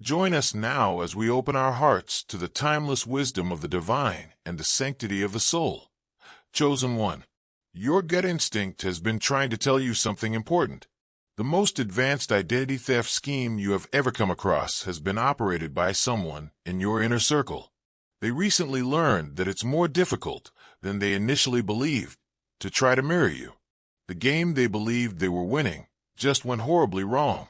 Join us now as we open our hearts to the timeless wisdom of the divine and the sanctity of the soul. Chosen one, your gut instinct has been trying to tell you something important. The most advanced identity theft scheme you have ever come across has been operated by someone in your inner circle. They recently learned that it's more difficult than they initially believed to try to mirror you. The game they believed they were winning just went horribly wrong.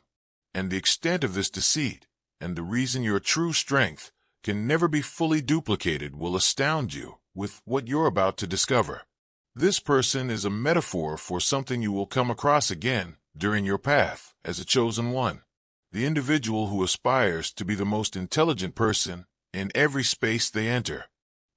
And the extent of this deceit, and the reason your true strength can never be fully duplicated, will astound you with what you're about to discover. This person is a metaphor for something you will come across again during your path as a chosen one. The individual who aspires to be the most intelligent person in every space they enter.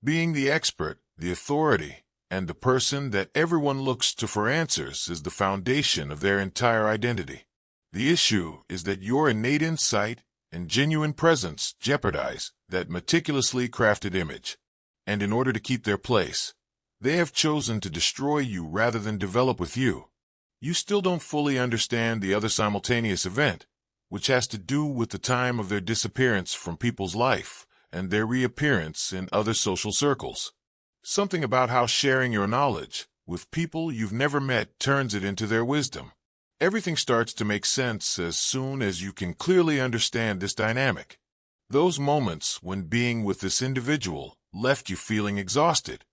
Being the expert, the authority, and the person that everyone looks to for answers is the foundation of their entire identity. The issue is that your innate insight and genuine presence jeopardize that meticulously crafted image. And in order to keep their place, they have chosen to destroy you rather than develop with you. You still don't fully understand the other simultaneous event, which has to do with the time of their disappearance from people's life and their reappearance in other social circles. Something about how sharing your knowledge with people you've never met turns it into their wisdom. Everything starts to make sense as soon as you can clearly understand this dynamic. Those moments when being with this individual left you feeling exhausted.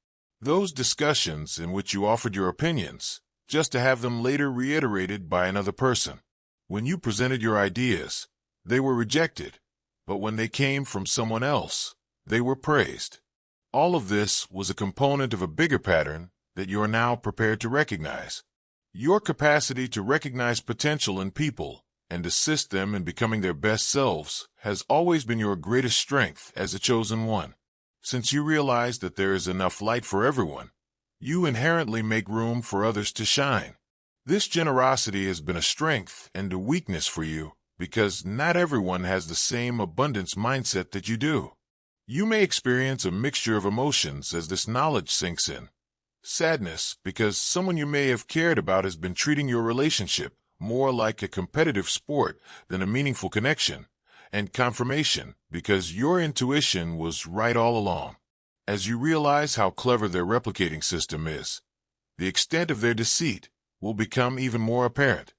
Those discussions in which you offered your opinions, just to have them later reiterated by another person. When you presented your ideas, they were rejected, but when they came from someone else, they were praised. All of this was a component of a bigger pattern that you are now prepared to recognize. Your capacity to recognize potential in people and assist them in becoming their best selves has always been your greatest strength as a chosen one. Since you realize that there is enough light for everyone, you inherently make room for others to shine. This generosity has been a strength and a weakness for you because not everyone has the same abundance mindset that you do. You may experience a mixture of emotions as this knowledge sinks in. Sadness because someone you may have cared about has been treating your relationship more like a competitive sport than a meaningful connection, and confirmation because your intuition was right all along. As you realize how clever their replicating system is, the extent of their deceit will become even more apparent.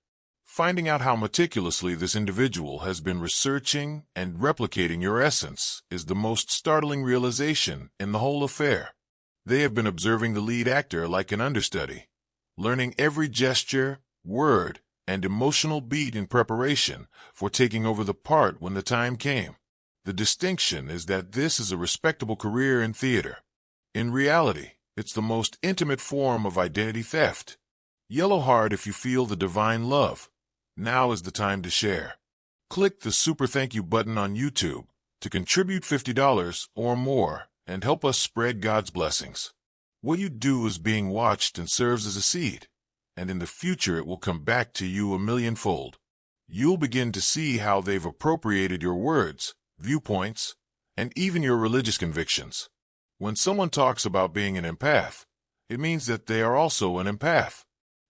Finding out how meticulously this individual has been researching and replicating your essence is the most startling realization in the whole affair. They have been observing the lead actor like an understudy, learning every gesture, word, and emotional beat in preparation for taking over the part when the time came. The distinction is that this is a respectable career in theater. In reality, it's the most intimate form of identity theft. Yellow heart if you feel the divine love. Now is the time to share. Click the super thank you button on YouTube to contribute $50 or more and help us spread God's blessings. What you do is being watched and serves as a seed, and in the future it will come back to you a millionfold. You'll begin to see how they've appropriated your words, viewpoints, and even your religious convictions. When someone talks about being an empath, it means that they are also an empath.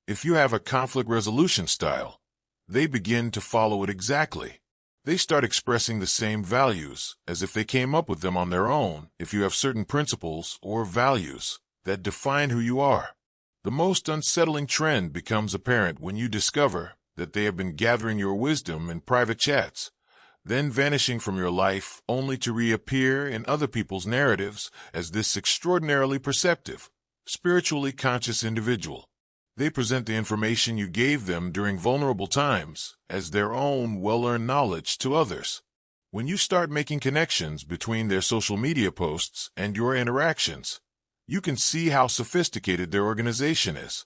If you have a conflict resolution style, they begin to follow it exactly. They start expressing the same values as if they came up with them on their own if you have certain principles or values that define who you are. The most unsettling trend becomes apparent when you discover that they have been gathering your wisdom in private chats, then vanishing from your life only to reappear in other people's narratives as this extraordinarily perceptive, spiritually conscious individual. They present the information you gave them during vulnerable times as their own well-earned knowledge to others. When you start making connections between their social media posts and your interactions, you can see how sophisticated their organization is.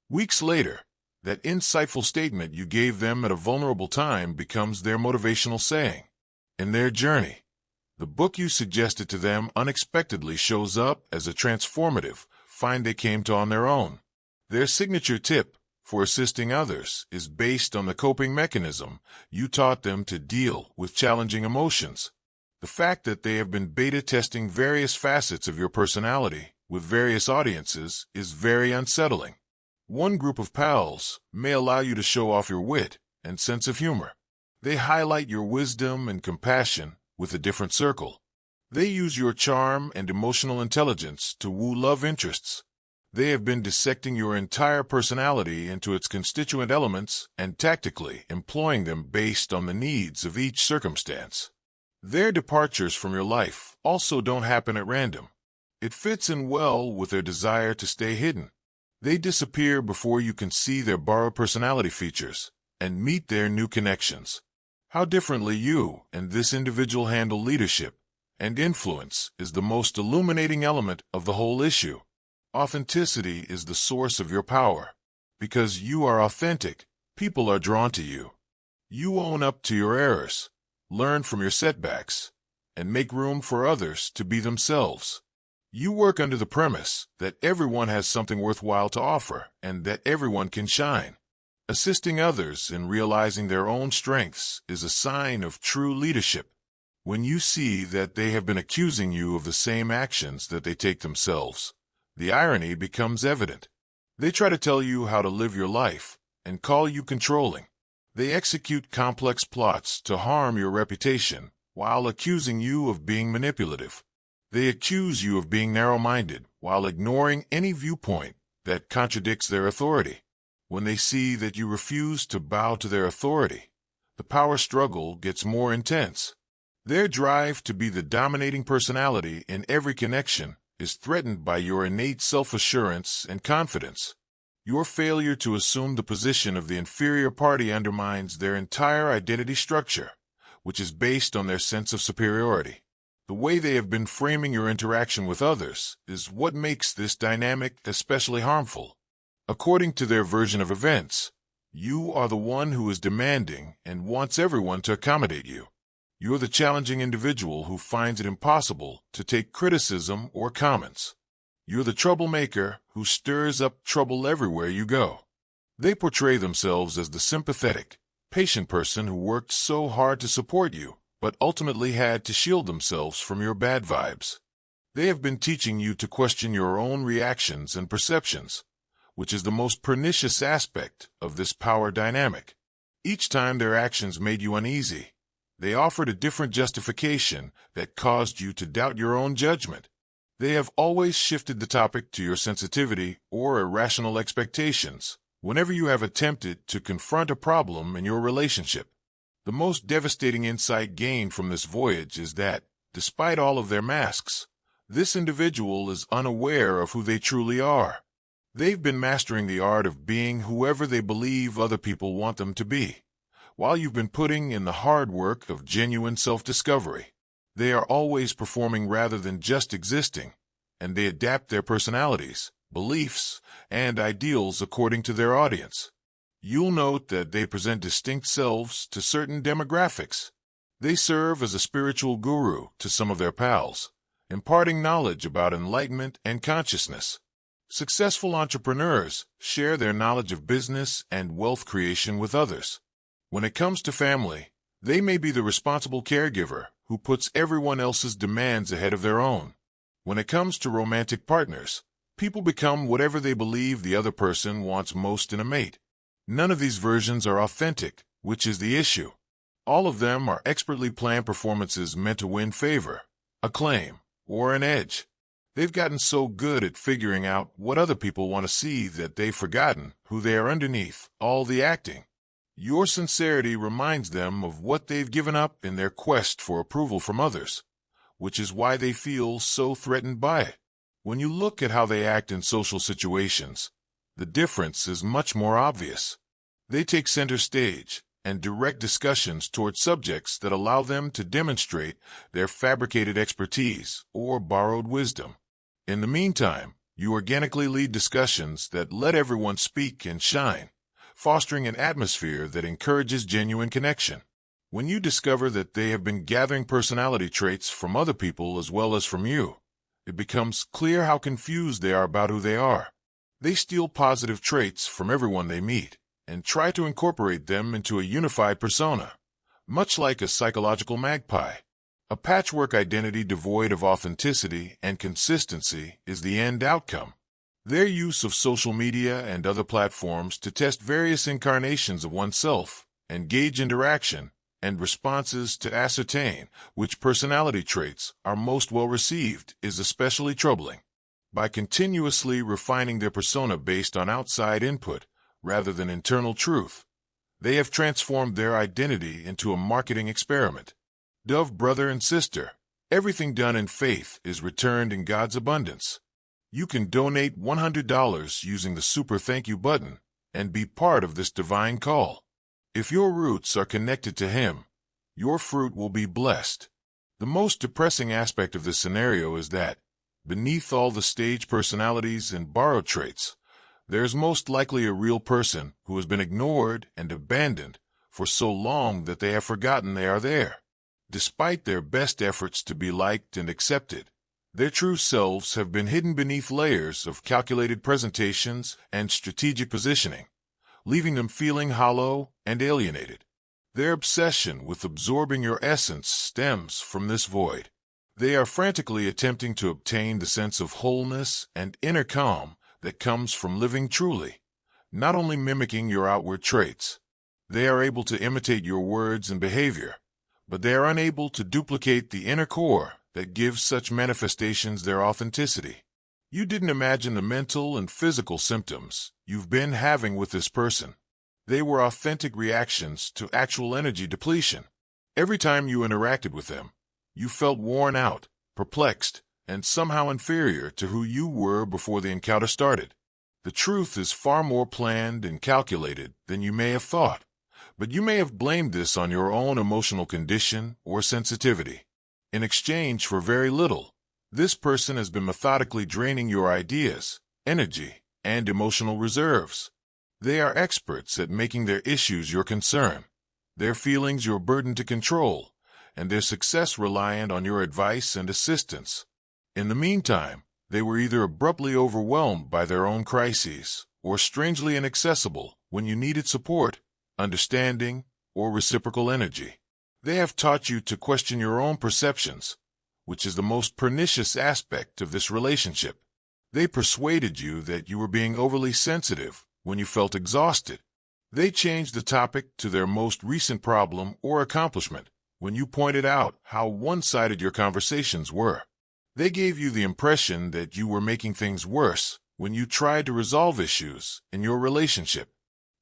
Weeks later, that insightful statement you gave them at a vulnerable time becomes their motivational saying. In their journey, the book you suggested to them unexpectedly shows up as a transformative find they came to on their own. Their signature tip for assisting others is based on the coping mechanism you taught them to deal with challenging emotions. The fact that they have been beta testing various facets of your personality with various audiences is very unsettling. One group of pals may allow you to show off your wit and sense of humor. They highlight your wisdom and compassion with a different circle. They use your charm and emotional intelligence to woo love interests. They have been dissecting your entire personality into its constituent elements and tactically employing them based on the needs of each circumstance. Their departures from your life also don't happen at random. It fits in well with their desire to stay hidden. They disappear before you can see their borrowed personality features and meet their new connections. How differently you and this individual handle leadership and influence is the most illuminating element of the whole issue. Authenticity is the source of your power. Because you are authentic, people are drawn to you. You own up to your errors, learn from your setbacks, and make room for others to be themselves. You work under the premise that everyone has something worthwhile to offer and that everyone can shine. Assisting others in realizing their own strengths is a sign of true leadership. When you see that they have been accusing you of the same actions that they take themselves, the irony becomes evident. They try to tell you how to live your life and call you controlling. They execute complex plots to harm your reputation while accusing you of being manipulative. They accuse you of being narrow-minded while ignoring any viewpoint that contradicts their authority. When they see that you refuse to bow to their authority, the power struggle gets more intense. Their drive to be the dominating personality in every connection is threatened by your innate self-assurance and confidence. Your failure to assume the position of the inferior party undermines their entire identity structure, which is based on their sense of superiority. The way they have been framing your interaction with others is what makes this dynamic especially harmful. According to their version of events, you are the one who is demanding and wants everyone to accommodate you. You're the challenging individual who finds it impossible to take criticism or comments. You're the troublemaker who stirs up trouble everywhere you go. They portray themselves as the sympathetic, patient person who worked so hard to support you, but ultimately had to shield themselves from your bad vibes. They have been teaching you to question your own reactions and perceptions, which is the most pernicious aspect of this power dynamic. Each time their actions made you uneasy, they offered a different justification that caused you to doubt your own judgment. They have always shifted the topic to your sensitivity or irrational expectations whenever you have attempted to confront a problem in your relationship. The most devastating insight gained from this voyage is that, despite all of their masks, this individual is unaware of who they truly are. They've been mastering the art of being whoever they believe other people want them to be, while you've been putting in the hard work of genuine self-discovery. They are always performing rather than just existing, and they adapt their personalities, beliefs, and ideals according to their audience. You'll note that they present distinct selves to certain demographics. They serve as a spiritual guru to some of their pals, imparting knowledge about enlightenment and consciousness. Successful entrepreneurs share their knowledge of business and wealth creation with others. When it comes to family, they may be the responsible caregiver who puts everyone else's demands ahead of their own. When it comes to romantic partners, people become whatever they believe the other person wants most in a mate. None of these versions are authentic, which is the issue. All of them are expertly planned performances meant to win favor, acclaim, or an edge. They've gotten so good at figuring out what other people want to see that they've forgotten who they are underneath all the acting. Your sincerity reminds them of what they've given up in their quest for approval from others, which is why they feel so threatened by it. When you look at how they act in social situations, the difference is much more obvious. They take center stage and direct discussions toward subjects that allow them to demonstrate their fabricated expertise or borrowed wisdom. In the meantime, you organically lead discussions that let everyone speak and shine, fostering an atmosphere that encourages genuine connection. When you discover that they have been gathering personality traits from other people as well as from you, it becomes clear how confused they are about who they are. They steal positive traits from everyone they meet and try to incorporate them into a unified persona, much like a psychological magpie. A patchwork identity devoid of authenticity and consistency is the end outcome. Their use of social media and other platforms to test various incarnations of oneself and gauge interaction and responses to ascertain which personality traits are most well received is especially troubling. By continuously refining their persona based on outside input rather than internal truth, they have transformed their identity into a marketing experiment. Dove brother and sister, everything done in faith is returned in God's abundance. You can donate $100 using the Super Thank You button and be part of this divine call. If your roots are connected to Him, your fruit will be blessed. The most depressing aspect of this scenario is that, beneath all the stage personalities and borrowed traits, there's most likely a real person who has been ignored and abandoned for so long that they have forgotten they are there. Despite their best efforts to be liked and accepted, their true selves have been hidden beneath layers of calculated presentations and strategic positioning, leaving them feeling hollow and alienated. Their obsession with absorbing your essence stems from this void. They are frantically attempting to obtain the sense of wholeness and inner calm that comes from living truly, not only mimicking your outward traits. They are able to imitate your words and behavior, but they are unable to duplicate the inner core that gives such manifestations their authenticity. You didn't imagine the mental and physical symptoms you've been having with this person. They were authentic reactions to actual energy depletion. Every time you interacted with them, you felt worn out, perplexed, and somehow inferior to who you were before the encounter started. The truth is far more planned and calculated than you may have thought, but you may have blamed this on your own emotional condition or sensitivity. In exchange for very little, this person has been methodically draining your ideas, energy, and emotional reserves. They are experts at making their issues your concern, their feelings your burden to control, and their success reliant on your advice and assistance. In the meantime, they were either abruptly overwhelmed by their own crises or strangely inaccessible when you needed support, understanding, or reciprocal energy. They have taught you to question your own perceptions, which is the most pernicious aspect of this relationship. They persuaded you that you were being overly sensitive when you felt exhausted. They changed the topic to their most recent problem or accomplishment when you pointed out how one-sided your conversations were. They gave you the impression that you were making things worse when you tried to resolve issues in your relationship.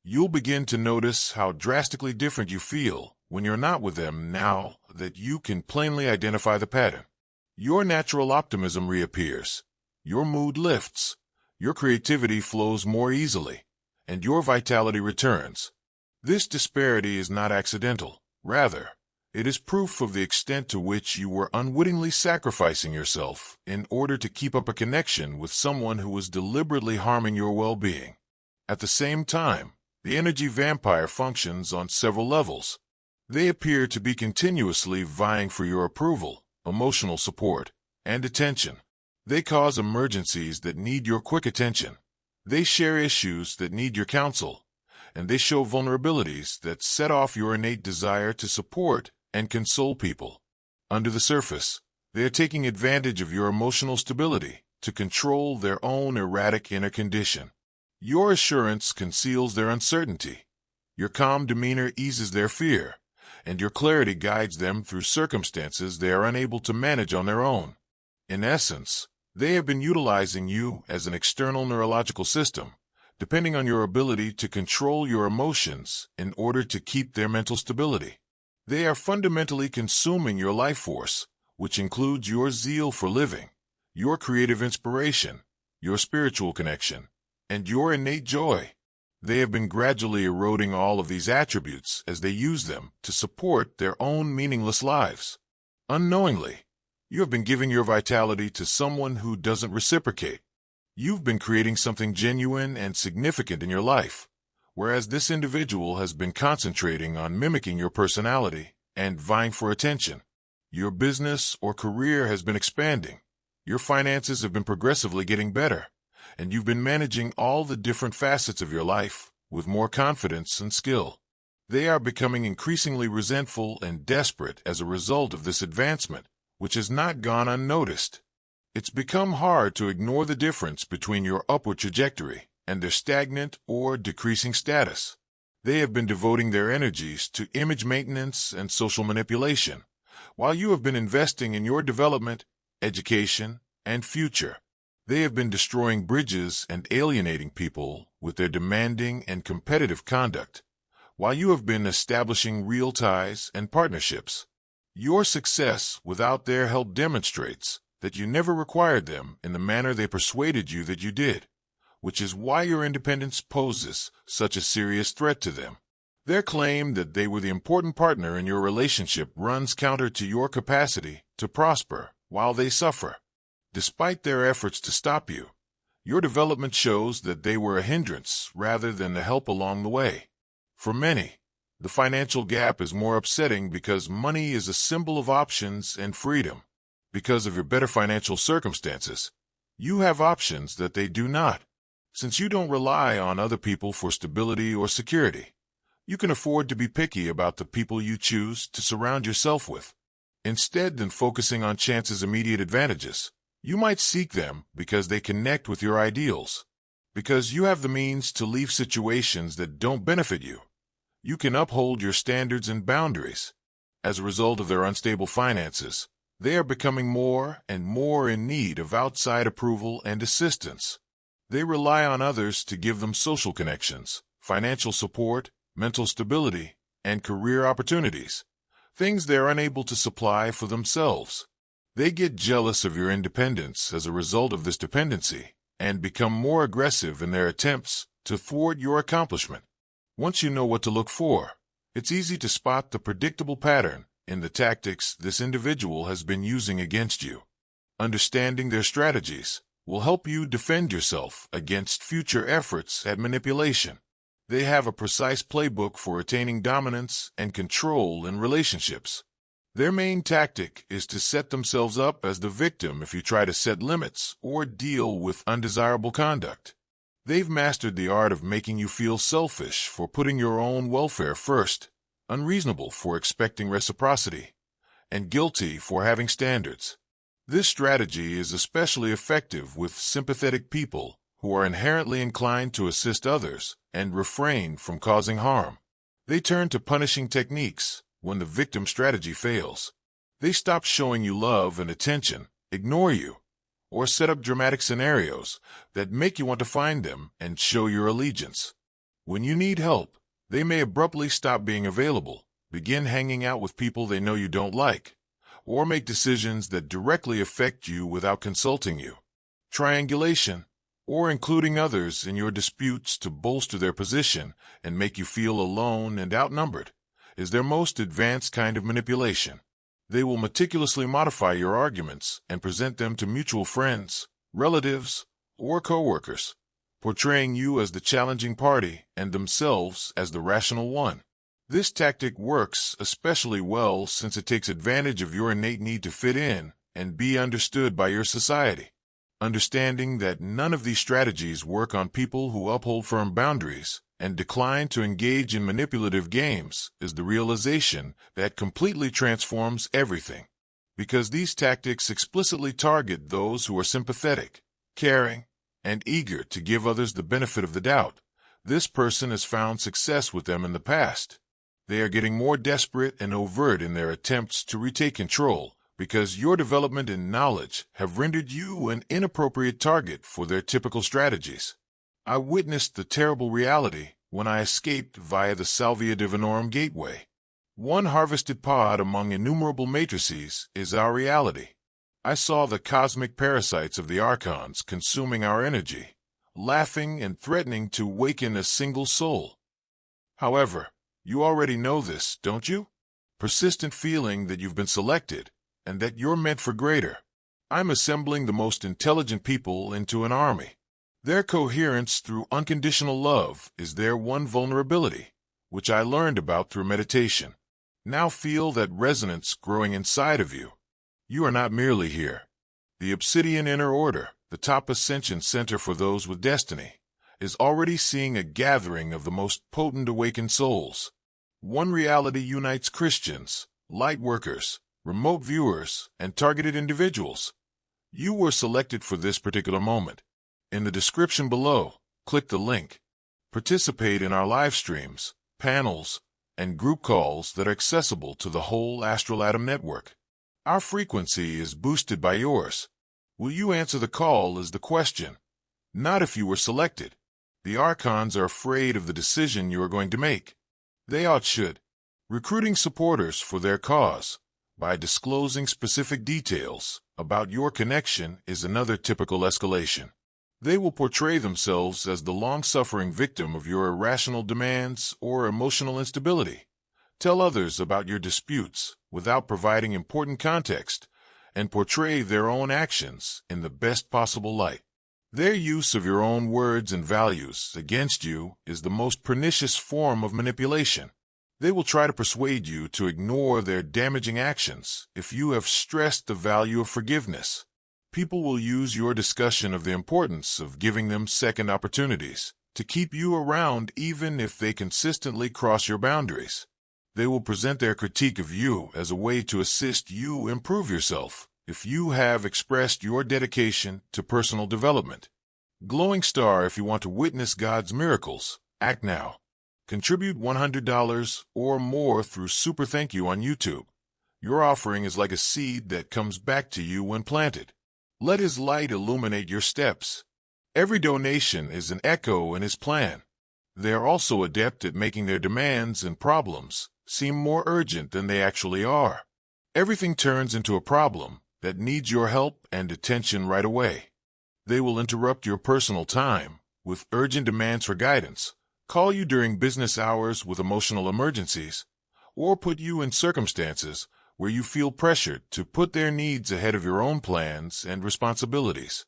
You'll begin to notice how drastically different you feel when you're not with them now that you can plainly identify the pattern. Your natural optimism reappears, your mood lifts, your creativity flows more easily, and your vitality returns. This disparity is not accidental. Rather, it is proof of the extent to which you were unwittingly sacrificing yourself in order to keep up a connection with someone who was deliberately harming your well-being. At the same time, the energy vampire functions on several levels. They appear to be continuously vying for your approval, emotional support, and attention. They cause emergencies that need your quick attention. They share issues that need your counsel, and they show vulnerabilities that set off your innate desire to support and console people. Under the surface, they are taking advantage of your emotional stability to control their own erratic inner condition. Your assurance conceals their uncertainty. Your calm demeanor eases their fear, and your clarity guides them through circumstances they are unable to manage on their own. In essence, they have been utilizing you as an external neurological system, depending on your ability to control your emotions in order to keep their mental stability. They are fundamentally consuming your life force, which includes your zeal for living, your creative inspiration, your spiritual connection, and your innate joy. They have been gradually eroding all of these attributes as they use them to support their own meaningless lives. Unknowingly, you have been giving your vitality to someone who doesn't reciprocate. You've been creating something genuine and significant in your life, whereas this individual has been concentrating on mimicking your personality and vying for attention. Your business or career has been expanding. Your finances have been progressively getting better, and you've been managing all the different facets of your life with more confidence and skill. They are becoming increasingly resentful and desperate as a result of this advancement, which has not gone unnoticed. It's become hard to ignore the difference between your upward trajectory and their stagnant or decreasing status. They have been devoting their energies to image maintenance and social manipulation, while you have been investing in your development, education, and future. They have been destroying bridges and alienating people with their demanding and competitive conduct, while you have been establishing real ties and partnerships. Your success without their help demonstrates that you never required them in the manner they persuaded you that you did, which is why your independence poses such a serious threat to them. Their claim that they were the important partner in your relationship runs counter to your capacity to prosper while they suffer. Despite their efforts to stop you, your development shows that they were a hindrance rather than the help along the way. For many, the financial gap is more upsetting because money is a symbol of options and freedom. Because of your better financial circumstances, you have options that they do not. Since you don't rely on other people for stability or security, you can afford to be picky about the people you choose to surround yourself with. Instead than focusing on chance's immediate advantages, you might seek them because they connect with your ideals. Because you have the means to leave situations that don't benefit you, you can uphold your standards and boundaries. As a result of their unstable finances, they are becoming more and more in need of outside approval and assistance. They rely on others to give them social connections, financial support, mental stability, and career opportunities, things they are unable to supply for themselves. They get jealous of your independence as a result of this dependency and become more aggressive in their attempts to thwart your accomplishment. Once you know what to look for, it's easy to spot the predictable pattern in the tactics this individual has been using against you. Understanding their strategies will help you defend yourself against future efforts at manipulation. They have a precise playbook for attaining dominance and control in relationships. Their main tactic is to set themselves up as the victim if you try to set limits or deal with undesirable conduct. They've mastered the art of making you feel selfish for putting your own welfare first, unreasonable for expecting reciprocity, and guilty for having standards. This strategy is especially effective with sympathetic people who are inherently inclined to assist others and refrain from causing harm. They turn to punishing techniques when the victim strategy fails. They stop showing you love and attention, ignore you, or set up dramatic scenarios that make you want to find them and show your allegiance. When you need help, they may abruptly stop being available, begin hanging out with people they know you don't like, or make decisions that directly affect you without consulting you. Triangulation, or including others in your disputes to bolster their position and make you feel alone and outnumbered, is their most advanced kind of manipulation. They will meticulously modify your arguments and present them to mutual friends, relatives, or coworkers, portraying you as the challenging party and themselves as the rational one. This tactic works especially well since it takes advantage of your innate need to fit in and be understood by your society. Understanding that none of these strategies work on people who uphold firm boundaries and decline to engage in manipulative games is the realization that completely transforms everything. Because these tactics explicitly target those who are sympathetic, caring, and eager to give others the benefit of the doubt, this person has found success with them in the past. They are getting more desperate and overt in their attempts to retake control because your development and knowledge have rendered you an inappropriate target for their typical strategies. I witnessed the terrible reality when I escaped via the Salvia Divinorum gateway. One harvested pod among innumerable matrices is our reality. I saw the cosmic parasites of the archons consuming our energy, laughing and threatening to waken a single soul. However, you already know this, don't you? Persistent feeling that you've been selected and that you're meant for greater. I'm assembling the most intelligent people into an army. Their coherence through unconditional love is their one vulnerability, which I learned about through meditation. Now feel that resonance growing inside of you. You are not merely here. The Obsidian Inner Order, the top ascension center for those with destiny, is already seeing a gathering of the most potent awakened souls. One reality unites Christians, light workers, remote viewers, and targeted individuals. You were selected for this particular moment. In the description below, click the link. Participate in our live streams, panels, and group calls that are accessible to the whole astral atom network. Our frequency is boosted by yours. Will you answer the call is the question, not if you were selected. The Archons are afraid of the decision you are going to make. They should. Recruiting supporters for their cause by disclosing specific details about your connection is another typical escalation. They will portray themselves as the long-suffering victim of your irrational demands or emotional instability. Tell others about your disputes without providing important context, and portray their own actions in the best possible light. Their use of your own words and values against you is the most pernicious form of manipulation. They will try to persuade you to ignore their damaging actions if you have stressed the value of forgiveness. People will use your discussion of the importance of giving them second opportunities to keep you around even if they consistently cross your boundaries. They will present their critique of you as a way to assist you improve yourself if you have expressed your dedication to personal development. Glowing star, if you want to witness God's miracles, act now. Contribute $100 or more through Super Thank You on YouTube. Your offering is like a seed that comes back to you when planted. Let His light illuminate your steps. Every donation is an echo in His plan. They are also adept at making their demands and problems seem more urgent than they actually are. Everything turns into a problem that needs your help and attention right away. They will interrupt your personal time with urgent demands for guidance, call you during business hours with emotional emergencies, or put you in circumstances where you feel pressured to put their needs ahead of your own plans and responsibilities.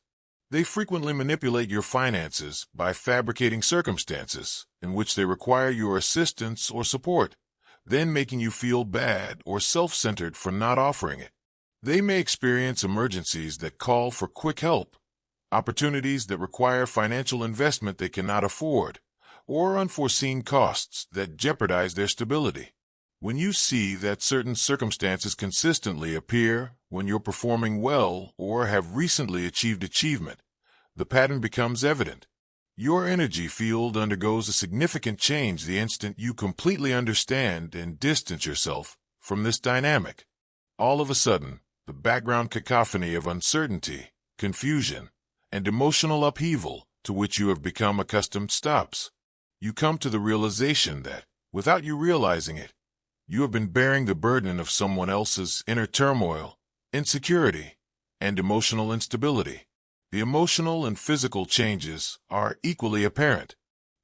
They frequently manipulate your finances by fabricating circumstances in which they require your assistance or support, then making you feel bad or self-centered for not offering it. They may experience emergencies that call for quick help, opportunities that require financial investment they cannot afford, or unforeseen costs that jeopardize their stability. When you see that certain circumstances consistently appear when you're performing well or have recently achieved achievement, the pattern becomes evident. Your energy field undergoes a significant change the instant you completely understand and distance yourself from this dynamic. All of a sudden, the background cacophony of uncertainty, confusion, and emotional upheaval to which you have become accustomed stops. You come to the realization that, without you realizing it, you have been bearing the burden of someone else's inner turmoil, insecurity, and emotional instability. The emotional and physical changes are equally apparent.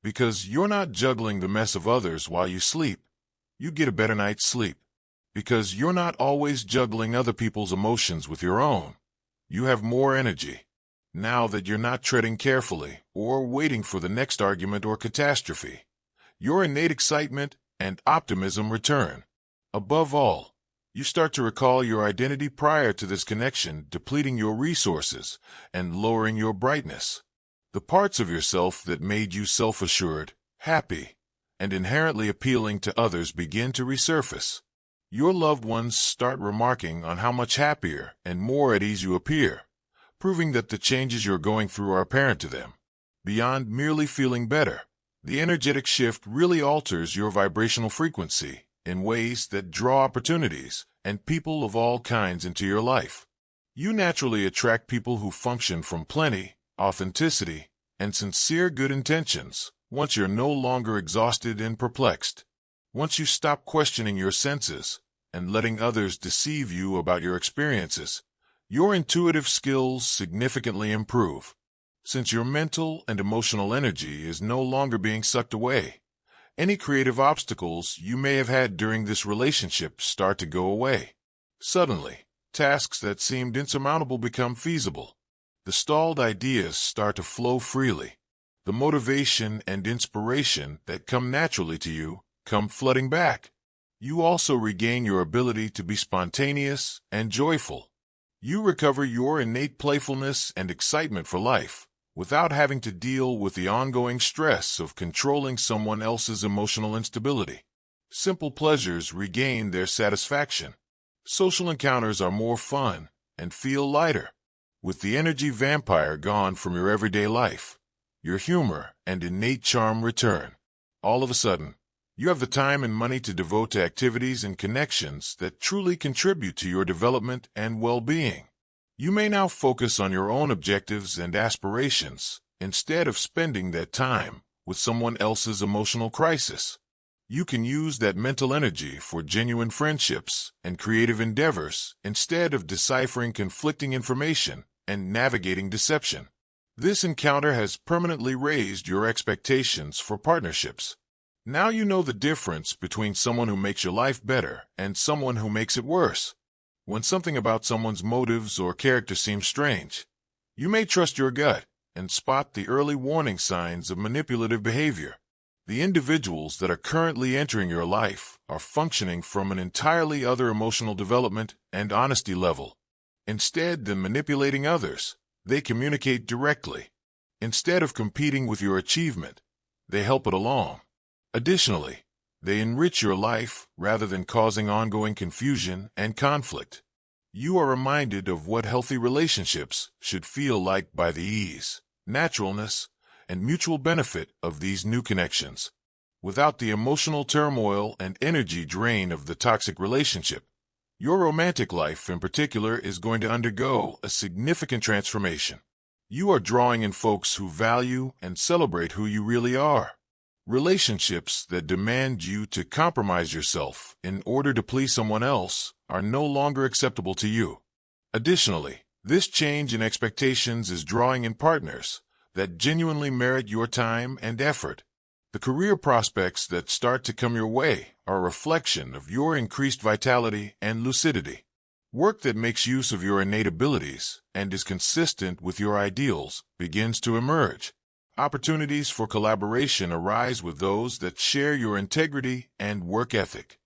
Because you're not juggling the mess of others while you sleep, you get a better night's sleep. Because you're not always juggling other people's emotions with your own, you have more energy. Now that you're not treading carefully or waiting for the next argument or catastrophe, your innate excitement and optimism return. Above all, you start to recall your identity prior to this connection, depleting your resources and lowering your brightness. The parts of yourself that made you self-assured, happy, and inherently appealing to others begin to resurface. Your loved ones start remarking on how much happier and more at ease you appear, proving that the changes you're going through are apparent to them. Beyond merely feeling better, the energetic shift really alters your vibrational frequency in ways that draw opportunities and people of all kinds into your life. You naturally attract people who function from plenty, authenticity, and sincere good intentions once you're no longer exhausted and perplexed. Once you stop questioning your senses and letting others deceive you about your experiences, your intuitive skills significantly improve. Since your mental and emotional energy is no longer being sucked away, any creative obstacles you may have had during this relationship start to go away. Suddenly, tasks that seemed insurmountable become feasible. The stalled ideas start to flow freely. The motivation and inspiration that come naturally to you come flooding back. You also regain your ability to be spontaneous and joyful. You recover your innate playfulness and excitement for life, without having to deal with the ongoing stress of controlling someone else's emotional instability. Simple pleasures regain their satisfaction. Social encounters are more fun and feel lighter. With the energy vampire gone from your everyday life, your humor and innate charm return. All of a sudden, You have the time and money to devote to activities and connections that truly contribute to your development and well-being. You may now focus on your own objectives and aspirations instead of spending that time with someone else's emotional crisis. You can use that mental energy for genuine friendships and creative endeavors instead of deciphering conflicting information and navigating deception. This encounter has permanently raised your expectations for partnerships. Now you know the difference between someone who makes your life better and someone who makes it worse. When something about someone's motives or character seems strange, you may trust your gut and spot the early warning signs of manipulative behavior. The individuals that are currently entering your life are functioning from an entirely other emotional development and honesty level. Instead than manipulating others, they communicate directly. Instead of competing with your achievement, they help it along. Additionally, they enrich your life rather than causing ongoing confusion and conflict. You are reminded of what healthy relationships should feel like by the ease, naturalness, and mutual benefit of these new connections. Without the emotional turmoil and energy drain of the toxic relationship, your romantic life in particular is going to undergo a significant transformation. You are drawing in folks who value and celebrate who you really are. Relationships that demand you to compromise yourself in order to please someone else are no longer acceptable to you. Additionally, this change in expectations is drawing in partners that genuinely merit your time and effort. The career prospects that start to come your way are a reflection of your increased vitality and lucidity. Work that makes use of your innate abilities and is consistent with your ideals begins to emerge. Opportunities for collaboration arise with those that share your integrity and work ethic.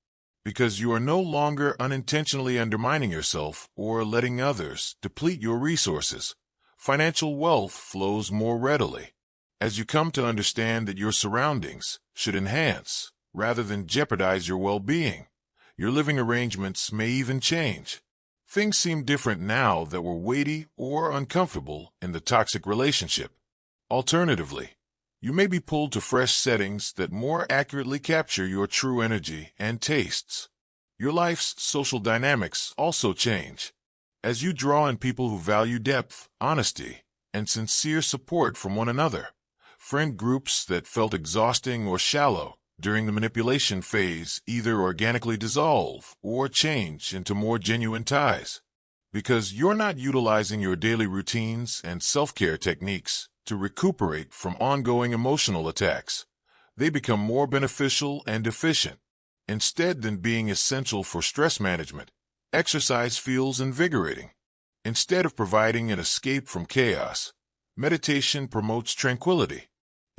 Because you are no longer unintentionally undermining yourself or letting others deplete your resources, financial wealth flows more readily. As you come to understand that your surroundings should enhance rather than jeopardize your well-being, your living arrangements may even change. Things seem different now that were weighty or uncomfortable in the toxic relationship. Alternatively, you may be pulled to fresh settings that more accurately capture your true energy and tastes. Your life's social dynamics also change. As you draw in people who value depth, honesty, and sincere support from one another, friend groups that felt exhausting or shallow during the manipulation phase either organically dissolve or change into more genuine ties. Because you're not utilizing your daily routines and self-care techniques to recuperate from ongoing emotional attacks, they become more beneficial and efficient. Instead than being essential for stress management, exercise feels invigorating. Instead of providing an escape from chaos, meditation promotes tranquility.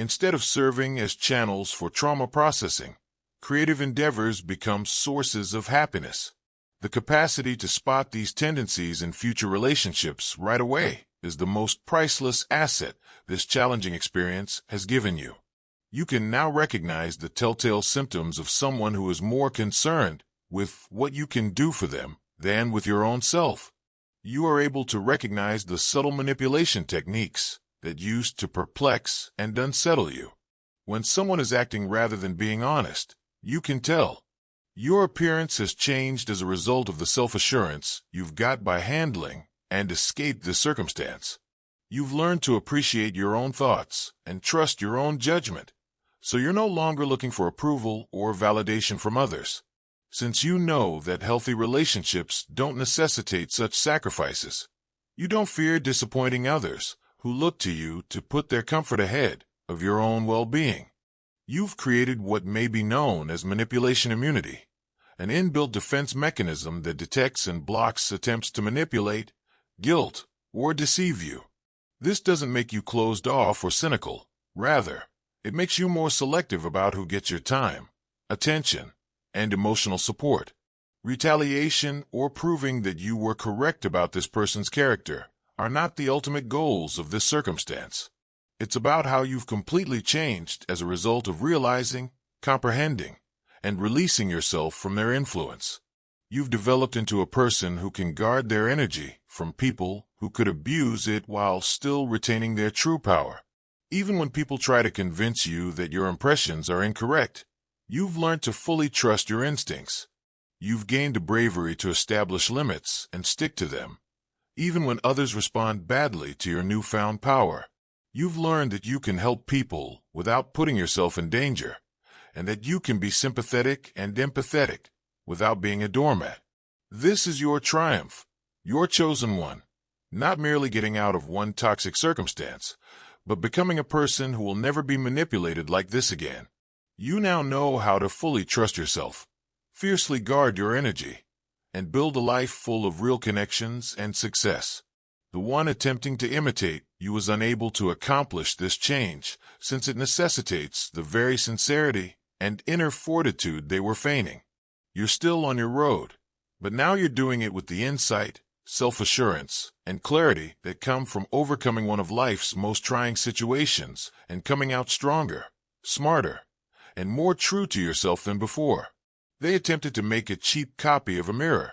Instead of serving as channels for trauma processing, creative endeavors become sources of happiness. The capacity to spot these tendencies in future relationships right away is the most priceless asset this challenging experience has given you. You can now recognize the telltale symptoms of someone who is more concerned with what you can do for them than with your own self. You are able to recognize the subtle manipulation techniques that used to perplex and unsettle you. When someone is acting rather than being honest, you can tell. Your appearance has changed as a result of the self-assurance you've got by handling and escaped the circumstance. You've learned to appreciate your own thoughts and trust your own judgment, so you're no longer looking for approval or validation from others. Since you know that healthy relationships don't necessitate such sacrifices, you don't fear disappointing others who look to you to put their comfort ahead of your own well-being. You've created what may be known as manipulation immunity, an inbuilt defense mechanism that detects and blocks attempts to manipulate, guilt, or deceive you. This doesn't make you closed off or cynical. Rather, it makes you more selective about who gets your time, attention, and emotional support. Retaliation or proving that you were correct about this person's character are not the ultimate goals of this circumstance. It's about how you've completely changed as a result of realizing, comprehending, and releasing yourself from their influence. You've developed into a person who can guard their energy from people who could abuse it while still retaining their true power. Even when people try to convince you that your impressions are incorrect, You've learned to fully trust your instincts. You've gained the bravery to establish limits and stick to them, even when others respond badly to your newfound power. You've learned that you can help people without putting yourself in danger, and that you can be sympathetic and empathetic without being a doormat. This is your triumph, your chosen one, not merely getting out of one toxic circumstance, but becoming a person who will never be manipulated like this again. You now know how to fully trust yourself, fiercely guard your energy, and build a life full of real connections and success. The one attempting to imitate you is unable to accomplish this change, since it necessitates the very sincerity and inner fortitude they were feigning. You're still on your road, but now you're doing it with the insight, self-assurance, and clarity that come from overcoming one of life's most trying situations and coming out stronger, smarter, and more true to yourself than before. They attempted to make a cheap copy of a mirror,